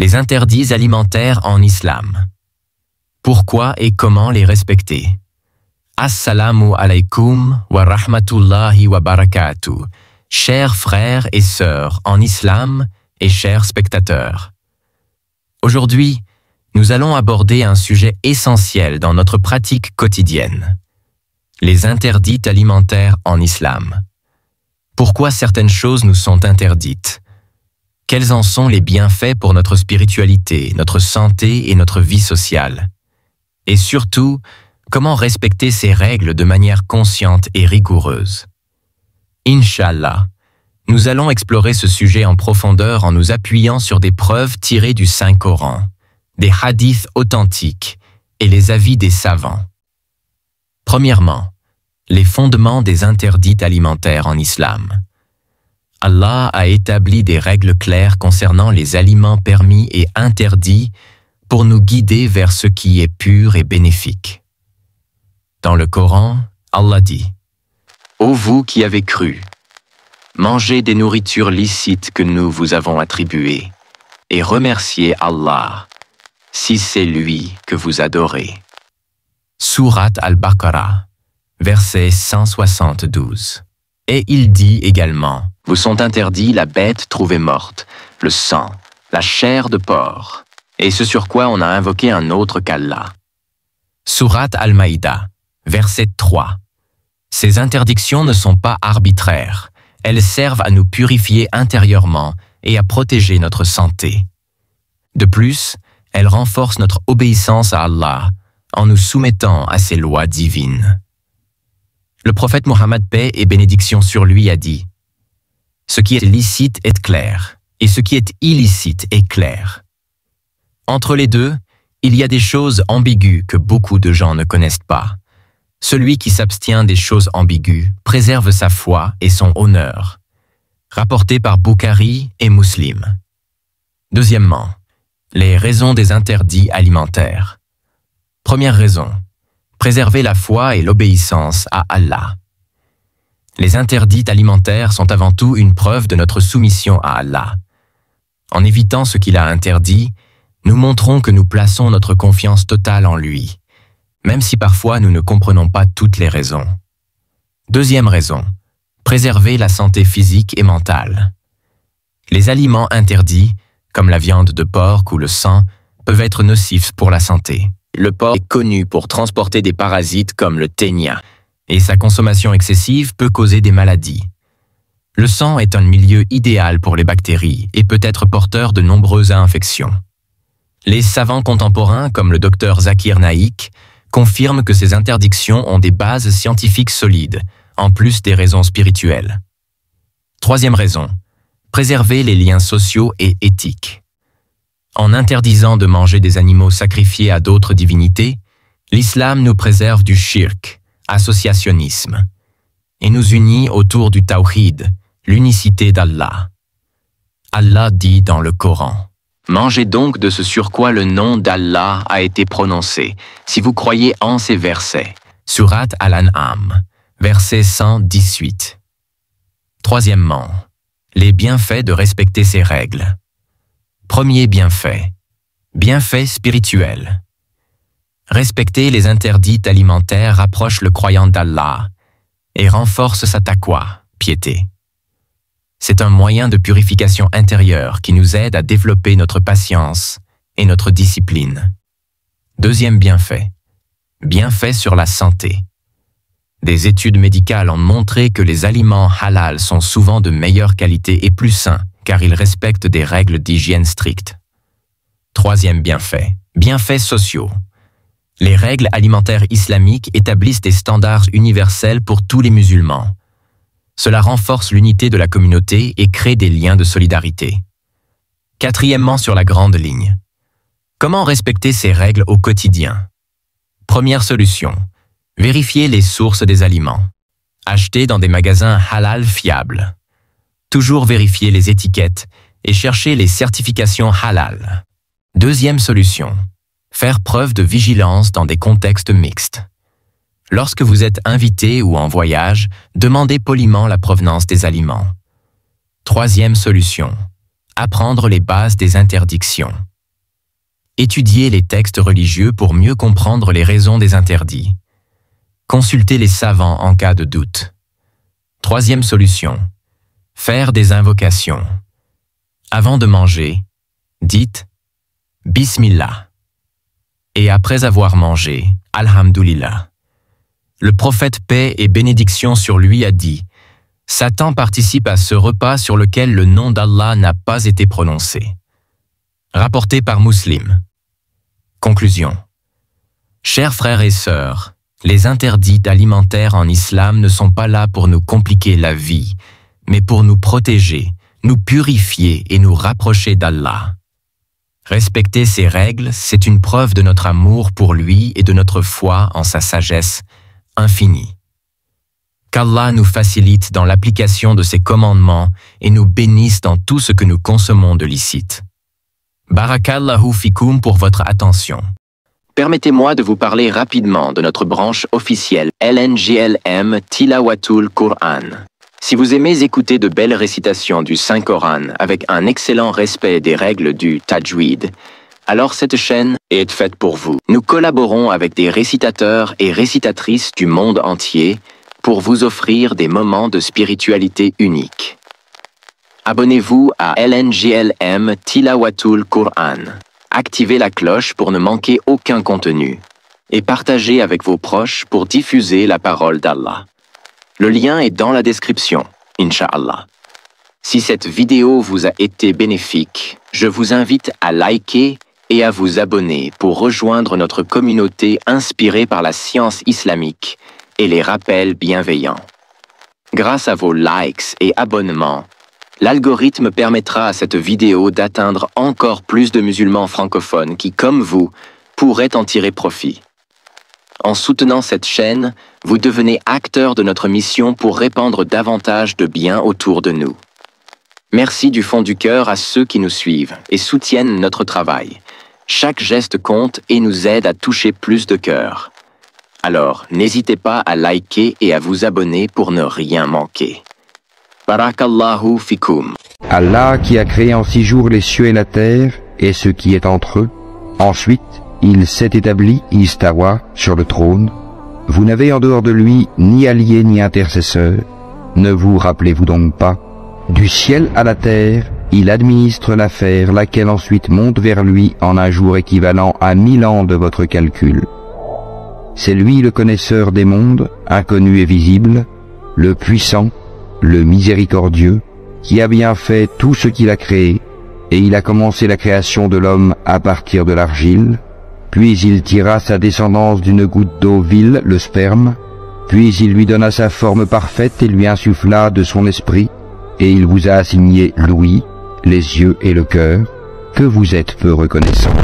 Les interdits alimentaires en islam. Pourquoi et comment les respecter? Assalamu alaikum wa rahmatullahi wa barakatuh. Chers frères et sœurs en islam et chers spectateurs. Aujourd'hui, nous allons aborder un sujet essentiel dans notre pratique quotidienne. Les interdits alimentaires en islam. Pourquoi certaines choses nous sont interdites? Quels en sont les bienfaits pour notre spiritualité, notre santé et notre vie sociale? Et surtout, comment respecter ces règles de manière consciente et rigoureuse? Inch'Allah, nous allons explorer ce sujet en profondeur en nous appuyant sur des preuves tirées du Saint-Coran, des hadiths authentiques et les avis des savants. Premièrement, les fondements des interdits alimentaires en islam. Allah a établi des règles claires concernant les aliments permis et interdits pour nous guider vers ce qui est pur et bénéfique. Dans le Coran, Allah dit « Ô vous qui avez cru, mangez des nourritures licites que nous vous avons attribuées et remerciez Allah, si c'est lui que vous adorez. » Sourate Al-Baqarah, verset 172. Et il dit également « Vous sont interdits la bête trouvée morte, le sang, la chair de porc, et ce sur quoi on a invoqué un autre qu'Allah. » Sourate Al-Maïda, verset 3. Ces interdictions ne sont pas arbitraires, elles servent à nous purifier intérieurement et à protéger notre santé. De plus, elles renforcent notre obéissance à Allah en nous soumettant à ses lois divines. Le prophète Mohammed, paix et bénédiction sur lui, a dit « Ce qui est licite est clair, et ce qui est illicite est clair. » Entre les deux, il y a des choses ambiguës que beaucoup de gens ne connaissent pas. Celui qui s'abstient des choses ambiguës préserve sa foi et son honneur. Rapporté par Bukhari et Muslim. Deuxièmement, les raisons des interdits alimentaires. Première raison, préserver la foi et l'obéissance à Allah. Les interdits alimentaires sont avant tout une preuve de notre soumission à Allah. En évitant ce qu'il a interdit, nous montrons que nous plaçons notre confiance totale en lui, même si parfois nous ne comprenons pas toutes les raisons. Deuxième raison, préserver la santé physique et mentale. Les aliments interdits, comme la viande de porc ou le sang, peuvent être nocifs pour la santé. Le porc est connu pour transporter des parasites comme le ténia, et sa consommation excessive peut causer des maladies. Le sang est un milieu idéal pour les bactéries et peut être porteur de nombreuses infections. Les savants contemporains, comme le docteur Zakir Naik, confirment que ces interdictions ont des bases scientifiques solides, en plus des raisons spirituelles. Troisième raison, préserver les liens sociaux et éthiques. En interdisant de manger des animaux sacrifiés à d'autres divinités, l'islam nous préserve du shirk, associationnisme, et nous unit autour du tawhid, l'unicité d'Allah. Allah dit dans le Coran « Mangez donc de ce sur quoi le nom d'Allah a été prononcé, si vous croyez en ces versets. » Sourate Al-An'am, verset 118. Troisièmement, les bienfaits de respecter ces règles. Premier bienfait, bienfait spirituel. Respecter les interdits alimentaires rapproche le croyant d'Allah et renforce sa taqwa, piété. C'est un moyen de purification intérieure qui nous aide à développer notre patience et notre discipline. Deuxième bienfait, bienfait sur la santé. Des études médicales ont montré que les aliments halal sont souvent de meilleure qualité et plus sains, car ils respectent des règles d'hygiène strictes. Troisième bienfait, bienfaits sociaux. Les règles alimentaires islamiques établissent des standards universels pour tous les musulmans. Cela renforce l'unité de la communauté et crée des liens de solidarité. Quatrièmement, sur la grande ligne. Comment respecter ces règles au quotidien? Première solution, vérifier les sources des aliments. Acheter dans des magasins halal fiables. Toujours vérifier les étiquettes et chercher les certifications halal. Deuxième solution, faire preuve de vigilance dans des contextes mixtes. Lorsque vous êtes invité ou en voyage, demandez poliment la provenance des aliments. Troisième solution, apprendre les bases des interdictions. Étudiez les textes religieux pour mieux comprendre les raisons des interdits. Consultez les savants en cas de doute. Troisième solution. Faire des invocations. Avant de manger, dites « Bismillah » et après avoir mangé, « Alhamdulillah ». Le prophète paix et bénédiction sur lui a dit « Satan participe à ce repas sur lequel le nom d'Allah n'a pas été prononcé. » Rapporté par Muslim. Conclusion. Chers frères et sœurs, les interdits alimentaires en islam ne sont pas là pour nous compliquer la vie, mais pour nous protéger, nous purifier et nous rapprocher d'Allah. Respecter ces règles, c'est une preuve de notre amour pour lui et de notre foi en sa sagesse infinie. Qu'Allah nous facilite dans l'application de ses commandements et nous bénisse dans tout ce que nous consommons de licite. Barakallahu fikoum pour votre attention. Permettez-moi de vous parler rapidement de notre branche officielle LNGLM Tilawatul Qur'an. Si vous aimez écouter de belles récitations du Saint-Coran avec un excellent respect des règles du Tajwid, alors cette chaîne est faite pour vous. Nous collaborons avec des récitateurs et récitatrices du monde entier pour vous offrir des moments de spiritualité uniques. Abonnez-vous à LNGLM Tilawatul Qur'an. Activez la cloche pour ne manquer aucun contenu et partagez avec vos proches pour diffuser la parole d'Allah. Le lien est dans la description, Inch'Allah. Si cette vidéo vous a été bénéfique, je vous invite à liker et à vous abonner pour rejoindre notre communauté inspirée par la science islamique et les rappels bienveillants. Grâce à vos likes et abonnements, l'algorithme permettra à cette vidéo d'atteindre encore plus de musulmans francophones qui, comme vous, pourraient en tirer profit. En soutenant cette chaîne, vous devenez acteur de notre mission pour répandre davantage de bien autour de nous. Merci du fond du cœur à ceux qui nous suivent et soutiennent notre travail. Chaque geste compte et nous aide à toucher plus de cœurs. Alors, n'hésitez pas à liker et à vous abonner pour ne rien manquer. Barakallahu fikoum. Allah qui a créé en 6 jours les cieux et la terre et ce qui est entre eux. Ensuite, il s'est établi, Istawa, sur le trône. Vous n'avez en dehors de lui ni allié ni intercesseur. Ne vous rappelez-vous donc pas? Du ciel à la terre, il administre l'affaire, laquelle ensuite monte vers lui en un jour équivalent à 1000 ans de votre calcul. C'est lui le connaisseur des mondes, inconnu et visible, le puissant, le miséricordieux, qui a bien fait tout ce qu'il a créé, et il a commencé la création de l'homme à partir de l'argile, puis il tira sa descendance d'une goutte d'eau vile, le sperme, puis il lui donna sa forme parfaite et lui insuffla de son esprit, et il vous a assigné l'ouïe, les yeux et le cœur, que vous êtes peu reconnaissant.